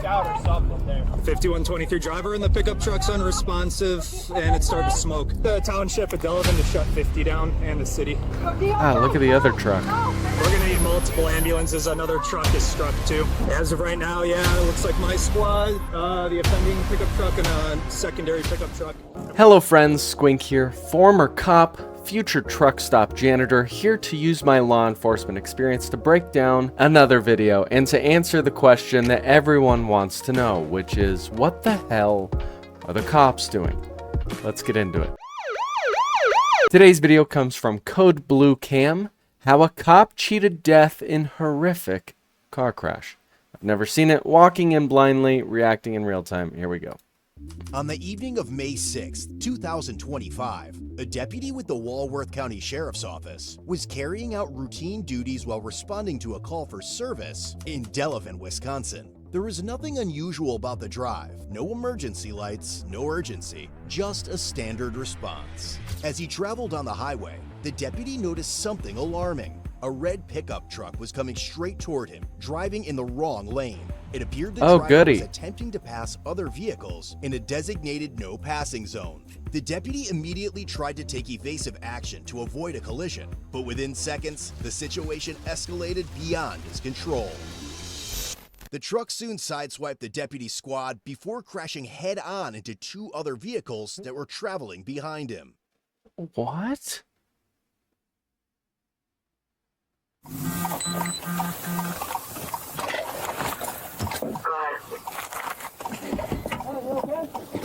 knocked out or something there. 5123 driver in the pickup truck's unresponsive, and it started to smoke. The township of Delavan to shut 50 down, and the city. Ah, look at the other truck. We're gonna need multiple ambulances. Another truck is struck too. As of right now, yeah, it looks like my squad, the offending pickup truck, and a secondary pickup truck. Hello friends, Squink here, former cop, future truck stop janitor, here to use my law enforcement experience to break down another video and to answer the question that everyone wants to know, which is, what the hell are the cops doing? Let's get into it. Today's video comes from Code Blue Cam, how a cop cheated death in horrific car crash. I've never seen it. Walking in blindly, reacting in real time. Here we go. On the evening of May 6, 2025, a deputy with the Walworth County Sheriff's Office was carrying out routine duties while responding to a call for service in Delavan, Wisconsin. There was nothing unusual about the drive, no emergency lights, no urgency, just a standard response. As he traveled on the highway, the deputy noticed something alarming. A red pickup truck was coming straight toward him, driving in the wrong lane. It appeared the driver was attempting to pass other vehicles in a designated no passing zone. The deputy immediately tried to take evasive action to avoid a collision, but within seconds, the situation escalated beyond his control. The truck soon sideswiped the deputy's squad before crashing head-on into two other vehicles that were traveling behind him. What?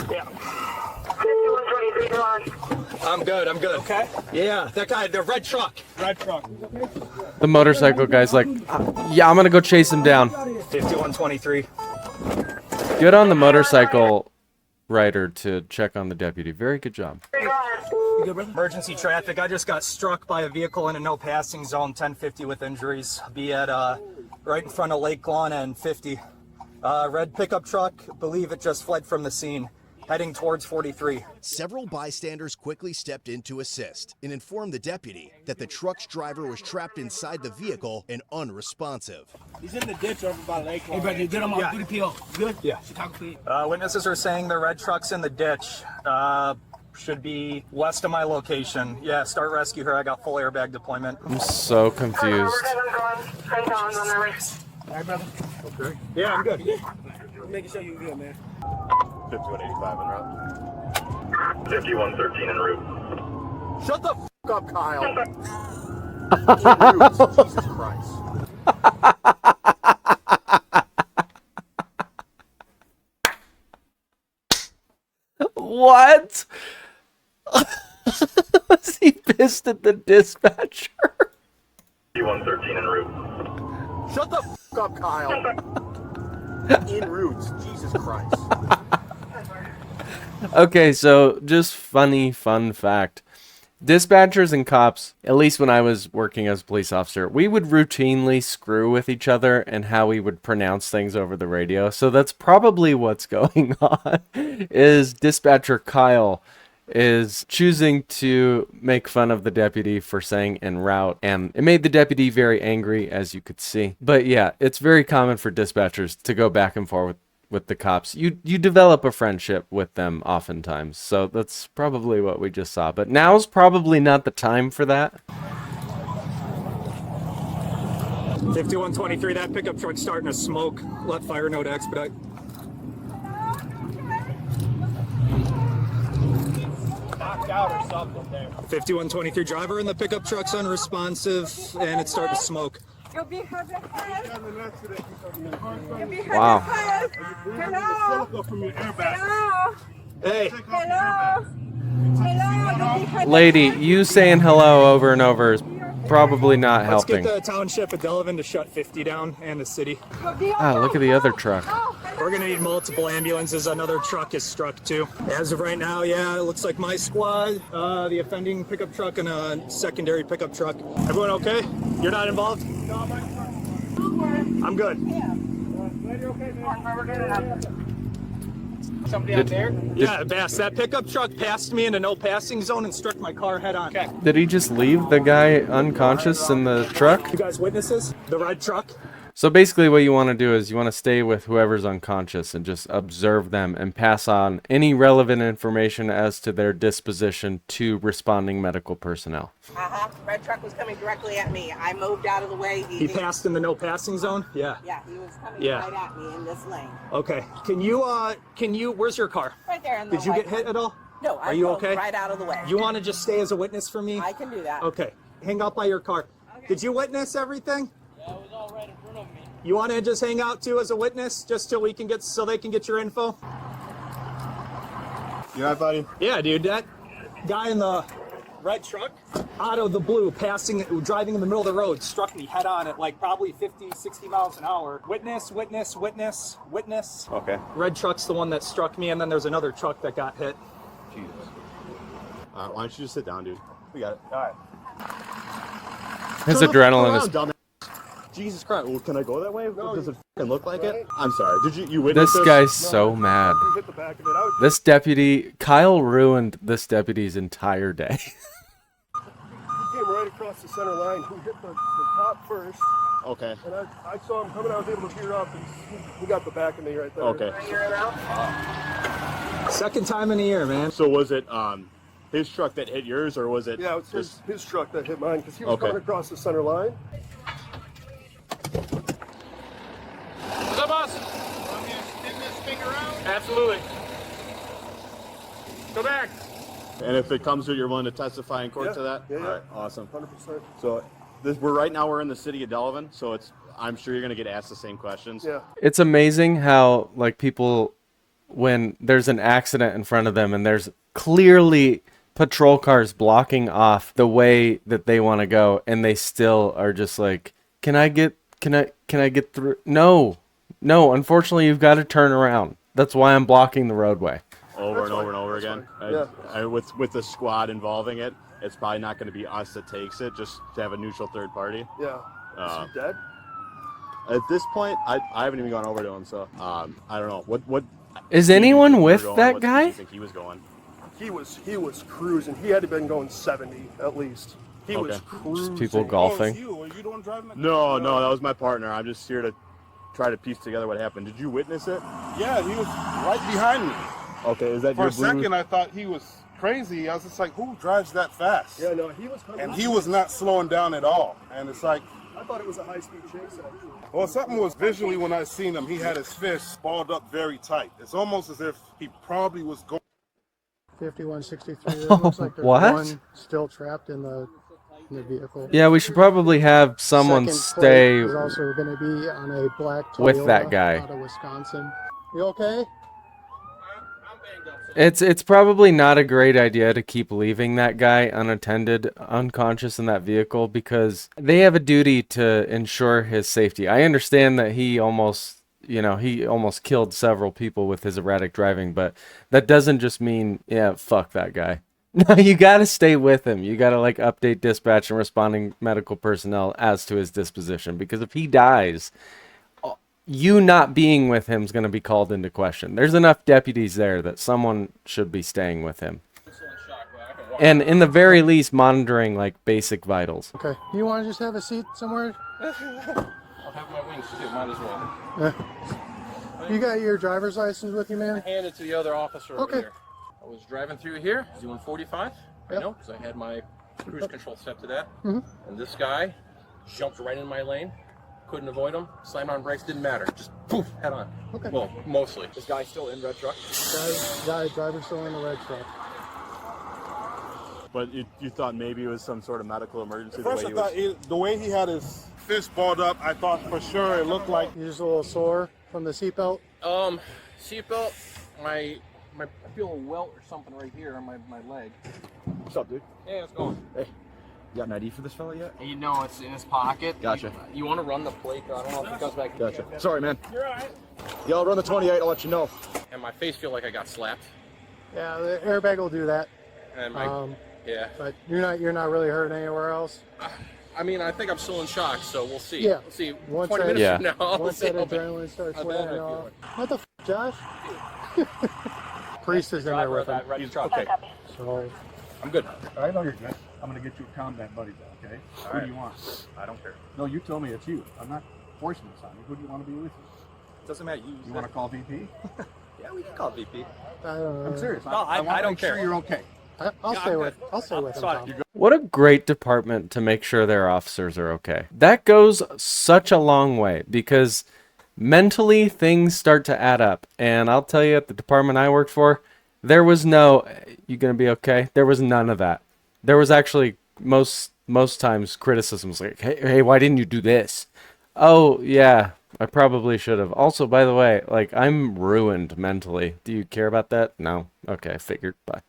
Yeah. I'm good. Okay? Yeah, that guy, the red truck. Red truck. The motorcycle guy's like, yeah, I'm gonna go chase him down. 5123. Good on the motorcycle rider to check on the deputy. Very good job. Emergency traffic. I just got struck by a vehicle in a no passing zone, 1050 with injuries. Be at right in front of Lake Lawn and 50. Red pickup truck, believe it just fled from the scene, heading towards 43. Several bystanders quickly stepped in to assist and informed the deputy that the truck's driver was trapped inside the vehicle and unresponsive. He's in the ditch over by Lake Lawn. Hey, bro, you good? I'm on duty PO. Good? Yeah. Witnesses are saying the red truck's in the ditch. Should be west of my location. Yeah, start rescue here. I got full airbag deployment. I'm so confused. Alright, brother. Okay. Yeah, I'm good. Making sure you're good, man. 5185 en route. 5113 en route. Shut the f up, Kyle. Jesus Christ. What? Was he pissed at the dispatcher? 5113 en route. Shut the f up, Kyle. En route. Jesus Christ. Okay, so just fun fact. Dispatchers and cops, at least when I was working as a police officer, we would routinely screw with each other and how we would pronounce things over the radio. So that's probably what's going on, is dispatcher Kyle is choosing to make fun of the deputy for saying en route, and it made the deputy very angry, as you could see. But yeah, it's very common for dispatchers to go back and forth with the cops. You develop a friendship with them oftentimes, so that's probably what we just saw. But now's probably not the time for that. 5123, that pickup truck's starting to smoke. Let fire know to expedite. Knocked out or something there. 5123 driver in the pickup truck's unresponsive, and it started to smoke. Wow. Hello. Hey. Hello. Lady, you saying hello over and over is probably not Let's helping. get the township of Delavan to shut 50 down, and the city. Ah, look at the other truck. We're gonna need multiple ambulances. Another truck is struck too. As of right now, yeah, it looks like my squad, the offending pickup truck, and a secondary pickup truck. Everyone okay? You're not involved? No, I'm not. I'm good. Glad you're okay, man. Somebody out there? Yeah, Bass, that pickup truck passed me in a no passing zone and struck my car head on. Okay. Did he just leave the guy unconscious in the truck? You guys witnesses? The red truck? So basically what you want to do is you want to stay with whoever's unconscious and just observe them and pass on any relevant information as to their disposition to responding medical personnel. Red truck was coming directly at me. I moved out of the way. He passed in the no passing zone? Yeah. Yeah, he was coming Yeah. right at me in this lane. Okay. Can you, where's your car? Right there in the Did you get hit at all? No, I Are you moved okay? right out of the way. You want to just stay as a witness for me? I can do that. Okay. Hang out by your car. Okay. Did you witness everything? Yeah, it was all right in front of me. You want to just hang out too as a witness, just till we can get, so they can get your info? You all right, buddy? Yeah, dude. That guy in the red truck, out of the blue, driving in the middle of the road, struck me head on at like probably 50, 60 miles an hour. Witness, witness, witness, witness. Okay. Red truck's the one that struck me, and then there's another truck that got hit. Jesus. All right, why don't you just sit down, dude? We got it. All right. His Shut the adrenaline fuck is... around, dumbass. Jesus Christ. Well, can I go that way? Does it fucking look like it? I'm sorry. Did you witness This guy's so mad. You hit the back of it. This deputy, Kyle ruined this deputy's entire day. He came right across the center line. Who hit the top first? Okay. And I saw him coming. I was able to veer off, and he got the back of me right there. Okay. Second time in a year, man. So was it his truck that hit yours, or was it? Yeah, it's his truck that hit mine because he was Okay. coming across the center line. What's up, boss? Absolutely. Go back. And if it comes to it, you're willing to testify in court Yeah. to that? Yeah, All yeah. right. Awesome. 100%. So we're in the city of Delavan, so I'm sure you're gonna get asked the same questions. Yeah. It's amazing how, like, people, when there's an accident in front of them and there's clearly patrol cars blocking off the way that they want to go, and they still are just like, can I get through? No, unfortunately you've got to turn around. That's why I'm blocking the roadway. Over and That's over and fine. over That's again. With the squad involving it, it's probably not going to be us that takes it, just to have a neutral third party. Yeah. Is he dead? At this point, I haven't even gone over to him, so I don't know. What Is anyone with that guy? I think he was going. He was cruising. He had to been going 70 at least. He was Okay. cruising. People golfing. No, that was my partner. I'm just here to try to piece together what happened. Did you witness it? Yeah, he was right behind me. Okay, is that For your a second, I thought he was crazy. I was just like, who drives that fast? Yeah, no, he was coming. And he was not slowing down at all. And it's like, I thought it was a high-speed chase, actually. well, something was visually when I seen him, he had his fist balled up very tight. It's almost as if he probably was going. 5163. It looks like there's What? one still trapped in the vehicle. Yeah, we should probably have someone Second stay plate is also going to be on a black Toyota with that guy. out of Wisconsin. You okay? It's probably not a great idea to keep leaving that guy unattended, unconscious in that vehicle, because they have a duty to ensure his safety. I understand that he almost killed several people with his erratic driving, but that doesn't just mean, yeah, fuck that guy. No, you got to stay with him. You got to like update dispatch and responding medical personnel as to his disposition, because if he dies, you not being with him is going to be called into question. There's enough deputies there that someone should be staying with him. And in the very least, monitoring like basic vitals. Okay. You want to just have a seat somewhere? I'll have my wings too, might as well. You got your driver's license with you, man? Hand it to the other officer over Okay. here. I was driving through here, doing 45. I Yep. know, because I had my cruise control set to that. Mhm. And this guy jumped right in my lane. Couldn't avoid him. Slammed on brakes, didn't matter. Just poof, head on. Okay. Well, mostly. This guy's still in red truck. Driver's still in the red truck. But you thought maybe it was some sort of medical emergency. At first, I thought the way he had his fist balled up, I thought for sure it looked like. You're just a little sore from the seatbelt? Seatbelt, I feel a welt or something right here on my leg. What's up, dude? Hey, how's it going? Hey, you got an ID for this fella yet? You know, it's in his pocket. Gotcha. You want to run the plate? I don't know if it comes back. Gotcha. Sorry, man. You're all right. Yeah, I'll run the 28. I'll let you know. And my face feel like I got slapped. Yeah, the airbag will do that. And my, yeah. But you're not really hurt anywhere else. I mean, I think I'm still in shock, so we'll see. Yeah. We'll see. Once 20 that- minutes Yeah. from now, I'll Once see that how bad- adrenaline starts how bad wearing I off. feel. What the f, Josh? Priest is in there Driver with of that him. red truck. Okay. So I'm good. I know you're good. I'm gonna get you a combat buddy, okay? Who do you want? I don't care. No, you tell me it's you. I'm not voicemail sign. Who do you want to be with? Doesn't matter. You want to call VP? Yeah, we can call VP. I'm serious. No, I want I to don't make care. sure you're okay. I'll stay with him. Sorry. Tom. What a great department to make sure their officers are okay. That goes such a long way because mentally things start to add up. And I'll tell you, at the department I worked for, there was no, you gonna be okay? There was none of that. There was actually most times criticisms like, hey, why didn't you do this? Oh, yeah, I probably should have. Also, by the way, like, I'm ruined mentally. Do you care about that? No. Okay, I figured. Bye.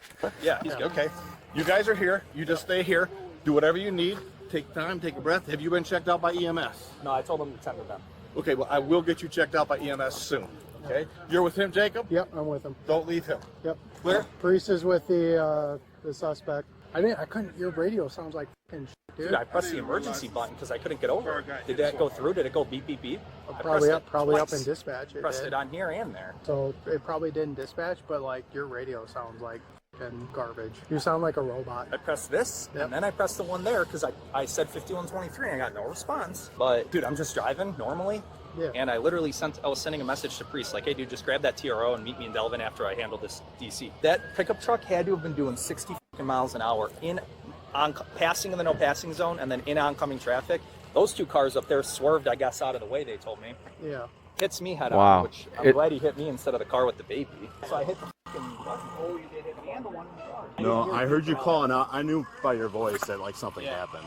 Yeah, he's okay. You guys are here. You just stay here. Do whatever you need. Take time. Take a breath. Have you been checked out by EMS? No, I told him to send them. Okay, well, I will get you checked out by EMS soon. Okay? You're with him, Jacob? Yep, I'm with him. Don't leave him. Yep. Clear? Priest is with the suspect. I couldn't. Your radio sounds like fucking shit, dude. Dude, I pressed the emergency button because I couldn't get over it. Did that go through? Did it go beep, beep, beep? I Probably pressed up it in twice. dispatch. Pressed did. it on here and there. So it probably didn't dispatch, but like your radio sounds like fucking garbage. You sound like a robot. I pressed this, and then I pressed the one there because I said 5123 and I got no response. But dude, I'm just driving normally. Yeah. And I literally I was sending a message to Priest like, hey dude, just grab that TRO and meet me in Delvin after I handle this DC. That pickup truck had to have been doing 60 miles an hour passing in the no passing zone and then in oncoming traffic. Those two cars up there swerved, I guess, out of the way, they told me. Yeah. Hits me head Wow. on, which I'm glad he hit me instead of the car with the baby. So I hit the fucking button. Oh, you did hit me and the one in the car. No, I heard you calling out. I knew by your voice that like something happened.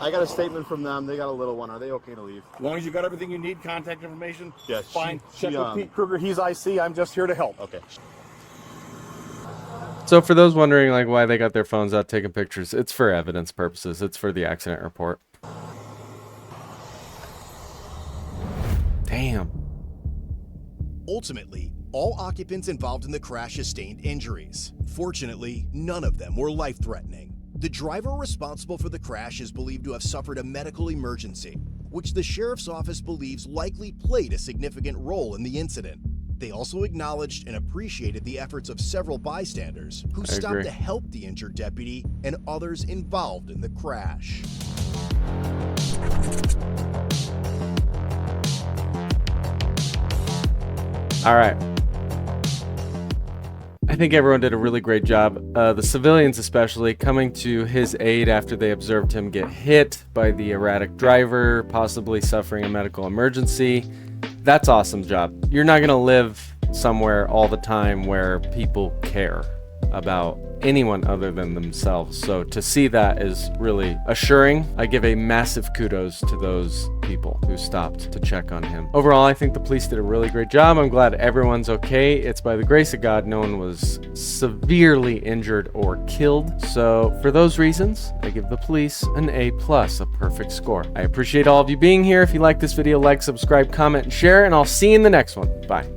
I got a statement from them. They got a little one. Are they okay to leave? As long as you got everything you need, contact information, Yes. fine. She, Check with Pete Kruger. He's IC. I'm just here to help. Okay. So for those wondering like why they got their phones out taking pictures, it's for evidence purposes. It's for the accident report. Damn. Ultimately, all occupants involved in the crash sustained injuries. Fortunately, none of them were life-threatening. The driver responsible for the crash is believed to have suffered a medical emergency, which the sheriff's office believes likely played a significant role in the incident. They also acknowledged and appreciated the efforts of several bystanders who stopped agree. to help the injured deputy and others involved in the crash. All right. I think everyone did a really great job. The civilians especially coming to his aid after they observed him get hit by the erratic driver, possibly suffering a medical emergency. That's awesome job. You're not gonna live somewhere all the time where people care about anyone other than themselves. So to see that is really assuring. I give a massive kudos to those people who stopped to check on him. Overall, I think the police did a really great job. I'm glad everyone's okay. It's by the grace of God no one was severely injured or killed. So for those reasons, I give the police an A+, a perfect score. I appreciate all of you being here. If you like this video, like, subscribe, comment, and share, and I'll see you in the next one. Bye.